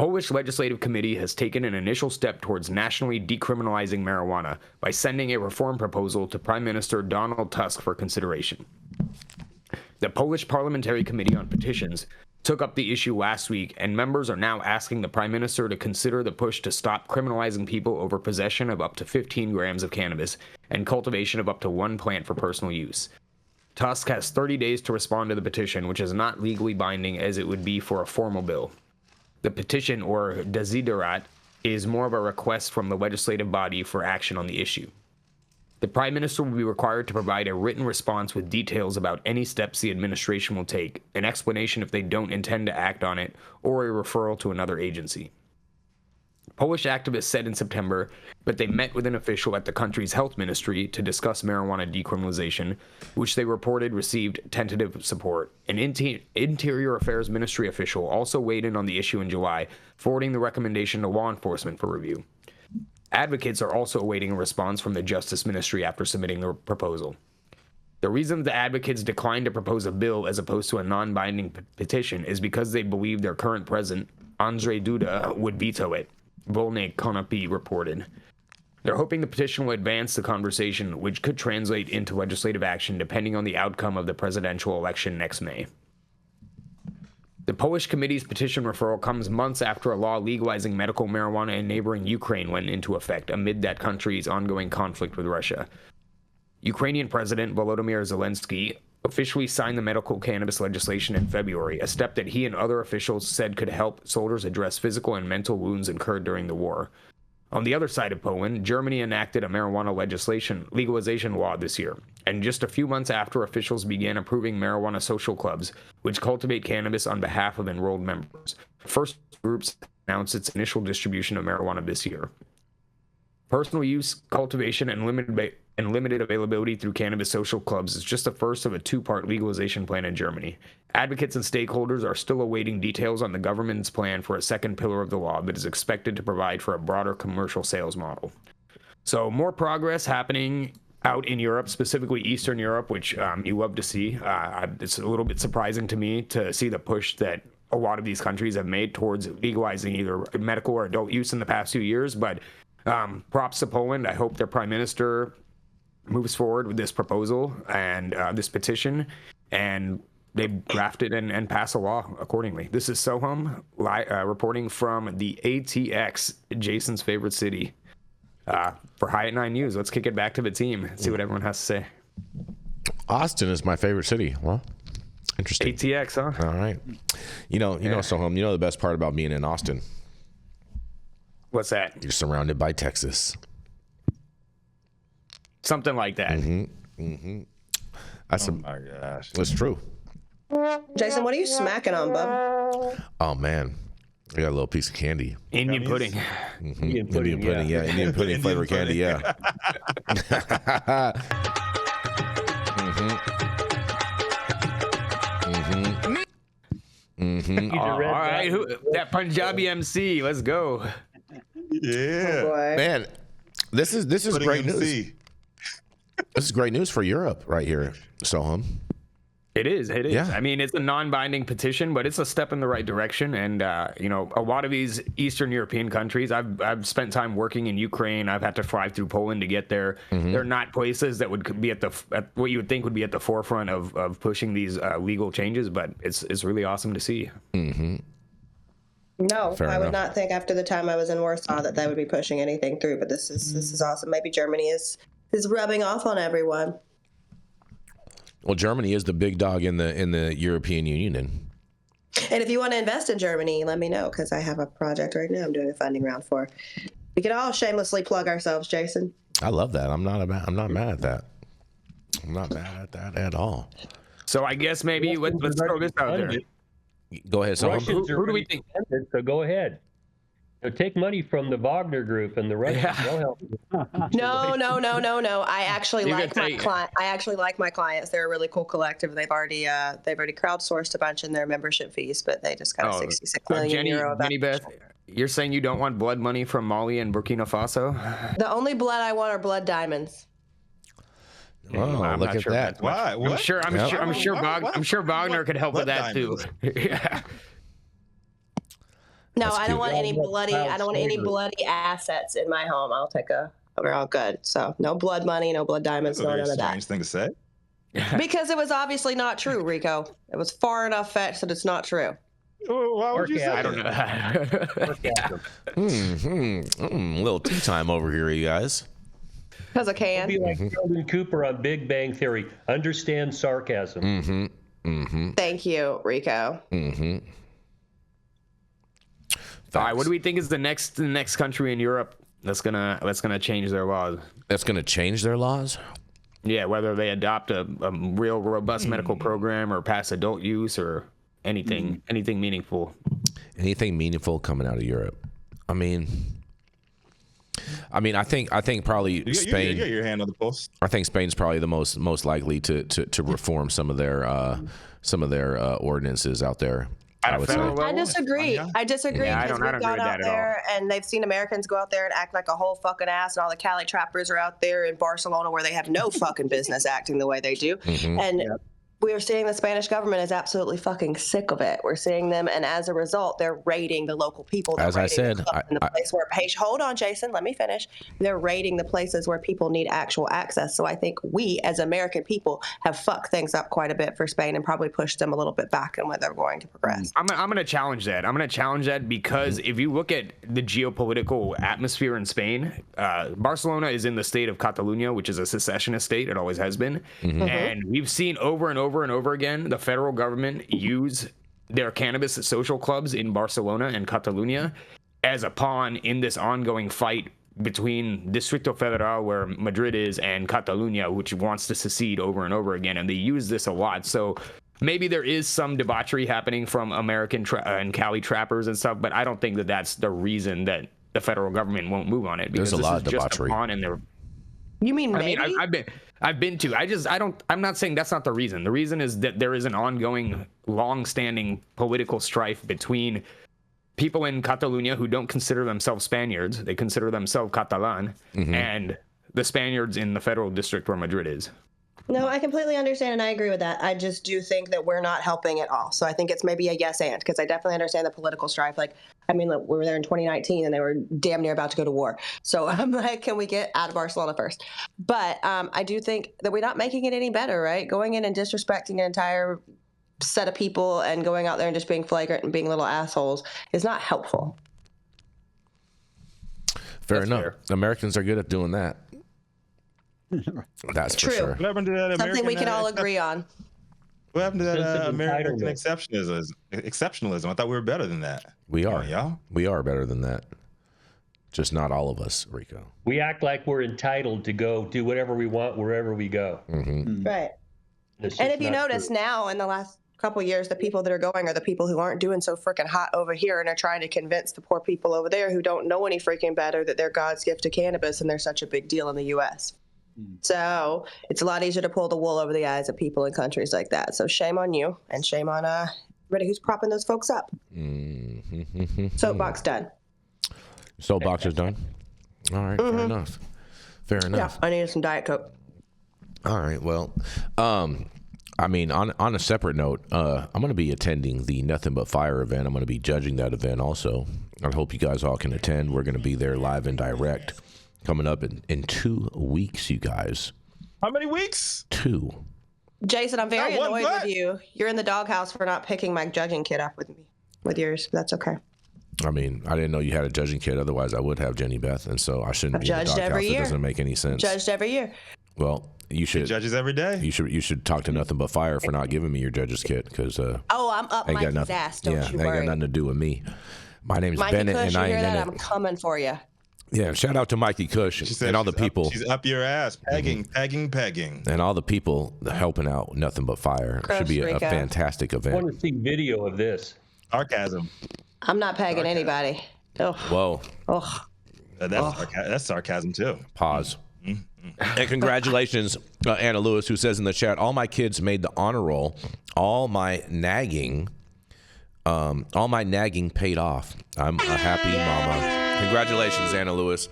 Polish Legislative Committee has taken an initial step towards nationally decriminalizing marijuana by sending a reform proposal to Prime Minister Donald Tusk for consideration. The Polish Parliamentary Committee on Petitions took up the issue last week, and members are now asking the Prime Minister to consider the push to stop criminalizing people over possession of up to 15 grams of cannabis and cultivation of up to one plant for personal use. Tusk has 30 days to respond to the petition, which is not legally binding as it would be for a formal bill. The petition, or desiderat, is more of a request from the legislative body for action on the issue. The Prime Minister will be required to provide a written response with details about any steps the administration will take, an explanation if they don't intend to act on it, or a referral to another agency. Polish activists said in September that they met with an official at the country's health ministry to discuss marijuana decriminalization, which they reported received tentative support. An Interior Affairs Ministry official also weighed in on the issue in July, forwarding the recommendation to law enforcement for review. Advocates are also awaiting a response from the Justice Ministry after submitting the proposal. The reason the advocates declined to propose a bill as opposed to a non-binding petition is because they believe their current president, Andrzej Duda, would veto it, Volny Konopy reported. They're hoping the petition will advance the conversation, which could translate into legislative action depending on the outcome of the presidential election next May. The Polish committee's petition referral comes months after a law legalizing medical marijuana in neighboring Ukraine went into effect amid that country's ongoing conflict with Russia. Ukrainian President Volodymyr Zelensky officially signed the medical cannabis legislation in February, a step that he and other officials said could help soldiers address physical and mental wounds incurred during the war. On the other side of Poland, Germany enacted a marijuana legalization law this year, and just a few months after officials began approving marijuana social clubs, which cultivate cannabis on behalf of enrolled members. The first groups announced its initial distribution of marijuana this year. Personal use, cultivation, and limited availability through cannabis social clubs is just the first of a two-part legalization plan in Germany. Advocates and stakeholders are still awaiting details on the government's plan for a second pillar of the law that is expected to provide for a broader commercial sales model. So more progress happening out in Europe, specifically Eastern Europe, which you love to see. It's a little bit surprising to me to see the push that a lot of these countries have made towards legalizing either medical or adult use in the past few years, but props to Poland. I hope their prime minister moves forward with this proposal and this petition, and they draft it and pass a law accordingly. This is Sohum reporting from the ATX, Jason's favorite city. For High at 9 News, let's kick it back to the team and see what everyone has to say. Austin is my favorite city. Well, interesting. ATX, huh? All right. You know, Sohum, you know the best part about being in Austin? What's that? You're surrounded by Texas. Something like that. That's oh my gosh. That's true. Jason, what are you smacking on, bub? Oh, man. I got a little piece of candy. Indian pudding. Indian pudding, yeah. Indian pudding flavor candy, yeah. All right, that Punjabi MC, let's go. Yeah. Oh, Man, this is Pudding great MC. news. This is great news for Europe right here, Sohum. It is. Yeah. I mean, it's a non-binding petition, but it's a step in the right direction. And a lot of these Eastern European countries, I've spent time working in Ukraine. I've had to fly through Poland to get there. They're not places that would be at what you would think would be at the forefront of pushing these legal changes, but it's really awesome to see. No, Fair I would enough. not think after the time I was in Warsaw that they would be pushing anything through. But this is awesome. Maybe Germany is rubbing off on everyone. Well, Germany is the big dog in the European Union. And if you want to invest in Germany, let me know, because I have a project right now I'm doing a funding round for. We can all shamelessly plug ourselves, Jason. I love that. I'm not mad at that. I'm not mad at that at all. So I guess maybe let's throw this out there. Go ahead, Sohum. Russians Who do we think? funded, so go ahead. So take money from the Wagner Group and the Russians. Yeah. They'll help you. No. I actually You like can my take- client. I actually like my clients. They're a really cool collective. They've already crowdsourced a bunch in their membership fees, but they just got a 66 million euro. Jenny Beth, you're saying you don't want blood money from Mali and Burkina Faso? The only blood I want are blood diamonds. Oh, I'm look not at sure that. that's what- Why? I'm What? sure Why Wagner could help with blood that too. Yeah. No, That's I don't cute. want any bloody. I don't want any bloody assets in my home. We're all good. So no blood money, no blood diamonds, That's a no very none of that. strange thing to say. Because it was obviously not true, Rico. It was far enough fetched that it's not true. Why would you say I don't that? know. Little tea time over here, you guys. Because I can. Be like Sheldon Cooper on Big Bang Theory. Understand sarcasm. Thank you, Rico. All right, what do we think is the next country in Europe that's gonna change their laws? That's going to change their laws? Yeah, whether they adopt a real robust medical program or pass adult use or anything meaningful. Anything meaningful coming out of Europe? I mean, I think probably Spain. You got your hand on the pulse. I think Spain's probably the most likely to reform some of their ordinances out there. I would say. I disagree. I disagree Yeah, I because don't we've agree gone with that out at all. there and they've seen Americans go out there and act like a whole fucking ass, and all the Cali trappers are out there in Barcelona where they have no fucking business acting the way they do. And we are seeing the Spanish government is absolutely fucking sick of it. We're seeing them, and as a result, they're raiding the local people. As I said, hold on, Jason, let me finish. They're raiding the places where people need actual access. So I think we, as American people, have fucked things up quite a bit for Spain and probably pushed them a little bit back in where they're going to progress. I'm going to challenge that. I'm going to challenge that because if you look at the geopolitical atmosphere in Spain, Barcelona is in the state of Catalonia, which is a secessionist state. It always has been. And we've seen over and over and over again the federal government use their cannabis social clubs in Barcelona and Catalonia as a pawn in this ongoing fight between Distrito Federal, where Madrid is, and Catalonia, which wants to secede over and over again. And they use this a lot. So maybe there is some debauchery happening from American and Cali trappers and stuff, but I don't think that that's the reason that the federal government won't move on it. Because There's a lot of just debauchery. a pawn in their. You mean I maybe? mean, I've been to. I'm not saying that's not the reason. The reason is that there is an ongoing, long-standing political strife between people in Catalonia who don't consider themselves Spaniards. They consider themselves Catalan, and the Spaniards in the federal district where Madrid is. No, I completely understand, and I agree with that. I just do think that we're not helping at all. So I think it's maybe a yes and, because I definitely understand the political strife. Like, I mean, look, we were there in 2019, and they were damn near about to go to war. So I'm like, can we get out of Barcelona first? But I do think that we're not making it any better, right? Going in and disrespecting an entire set of people and going out there and just being flagrant and being little assholes is not helpful. Fair enough. fair. Americans are good at doing that. That's True. for sure. What happened to that Something we can all American, agree on. What happened to that Sense of American entitlement. exceptionalism? I thought we were better than that. We are. Y'all. We are better than that. Just not all of us, Rico. We act like we're entitled to go do whatever we want wherever we go. Right. It's And just if you not notice true. now in the last couple of years, the people that are going are the people who aren't doing so freaking hot over here and are trying to convince the poor people over there who don't know any freaking better that they're God's gift to cannabis and they're such a big deal in the U.S. So it's a lot easier to pull the wool over the eyes of people in countries like that. So shame on you, and shame on everybody who's propping those folks up. Soapbox done. Soapbox is done. All right. Fair enough. Fair Yeah, enough. I needed some Diet Coke. All right. Well, I mean, on a separate note, I'm going to be attending the Nothing But Fire event. I'm going to be judging that event also. I hope you guys all can attend. We're going to be there live and direct coming up in 2 weeks, you guys. How many weeks? 2. Jason, I'm very That one annoyed butt. with you. You're in the doghouse for not picking my judging kit up with me, with yours. That's okay. I mean, I didn't know you had a judging kit. Otherwise, I would have Jenny Beth, and so I shouldn't I've be in the judged doghouse. every It year. doesn't make any sense. Judged every year. Well, you should. Judges every day. You should talk to Nothing But Fire for not giving me your judge's kit, because Oh, I'm up ain't got Mikey's nothing. ass. Don't Yeah, you ain't got worry. nothing to do with me. My name's Mikey Bennett, Kush, and you I hear ain't that? in I'm it. coming for you. Yeah, shout out to Mikey Kush She said and all the she's people. She's up your ass, pegging. And all the people helping out Nothing But Fire. Gross, Should be a Rico. fantastic I event. want to see video of this. Sarcasm. I'm not pegging anybody. Ugh. Whoa, Ugh. That's sarcasm too. pause. And congratulations, Anna Lewis, who says in the chat, all my kids made the honor roll. All my nagging paid off. I'm a happy mama. Congratulations, Anna Lewis.